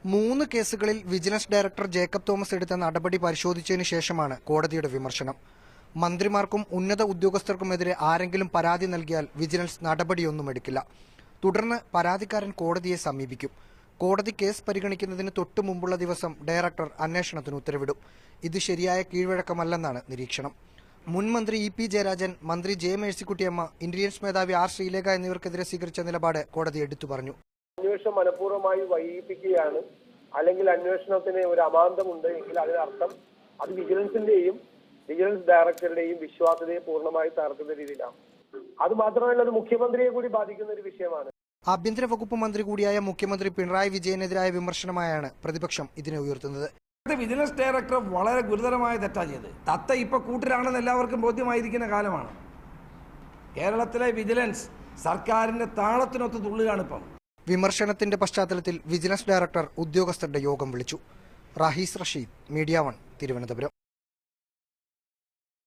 3 കേസുകളിൽ vigilance director Jacob Thomas എടുത്ത നടപടി പരിശോധിച്ചതിനു ശേഷമാണ് കോടതിയുടെ വിമർശനം. മന്ത്രിമാർക്കും ഉന്നത ഉദ്യോഗസ്ഥർക്കുമെതിരെ ആരെങ്കിലും പരാതി നൽകിയാൽ വിജിലൻസ് നടപടിയൊന്നും എടുക്കില്ല. തുടർന്ന് പരാതിക്കാരൻ കോടതിയെ സമീപിക്കും. കോടതി കേസ് പരിഗണിക്കുന്നതിന് തൊട്ടു മുമ്പുള്ള ദിവസം ഡയറക്ടർ അന്വേഷണത്തിന് ഉത്തരവിടും. ഇത് ശരിയായ കീഴ്വഴക്കമല്ലെന്നാണ് നിരീക്ഷണം. മുൻ മന്ത്രി ഇ.പി. ജയരാജൻ, മന്ത്രി ജെ. മേഴ്സിക്കുട്ടിയമ്മ, ഇന്റലിജൻസ് മേധാവി ആർ. ശ്രീലേഖ എന്നിവർക്കെതിരെ സ്വീകരിച്ച നിലപാട് കോടതി എടുത്തു പറഞ്ഞു. അന്വേഷണം മനഃപൂർവ്വമായി വൈകിപ്പിക്കുകയാണ്, അല്ലെങ്കിൽ അന്വേഷണത്തിന് ഒരു അമാന്തമുണ്ട് എങ്കിൽ അതിനർത്ഥം അത് വിജിലൻസിന്റെയും വിജിലൻസ് ഡയറക്ടറുടെയും വിശ്വാസ്യതയെ പൂർണ്ണമായി തകർക്കുന്ന രീതിയിലാണ്. അത് മാത്രമല്ല, അത് മുഖ്യമന്ത്രിയെ കൂടി ബാധിക്കുന്ന ഒരു വിഷയമാണ്. ആഭ്യന്തര വകുപ്പ് മന്ത്രി കൂടിയായ മുഖ്യമന്ത്രി പിണറായി വിജയനെതിരായ വിമർശനമായാണ് പ്രതിപക്ഷം ഇതിനെ ഉയർത്തുന്നത്. വിജിലൻസ് ഡയറക്ടർ വളരെ ഗുരുതരമായ തെറ്റാ ചെയ്ത്. തത്ത ഇപ്പൊ കൂട്ടരാണെന്ന് എല്ലാവർക്കും ബോധ്യമായിരിക്കുന്ന കാലമാണ്. കേരളത്തിലെ വിജിലൻസ് സർക്കാരിന്റെ താളത്തിനൊത്ത് തുള്ളുകയാണ് ഇപ്പം. വിമർശനത്തിന്റെ പശ്ചാത്തലത്തിൽ വിജിലൻസ് ഡയറക്ടർ ഉദ്യോഗസ്ഥരുടെ യോഗം വിളിച്ചു. റാഹീസ് റഷീദ്, മീഡിയ 1, തിരുവനന്തപുരം.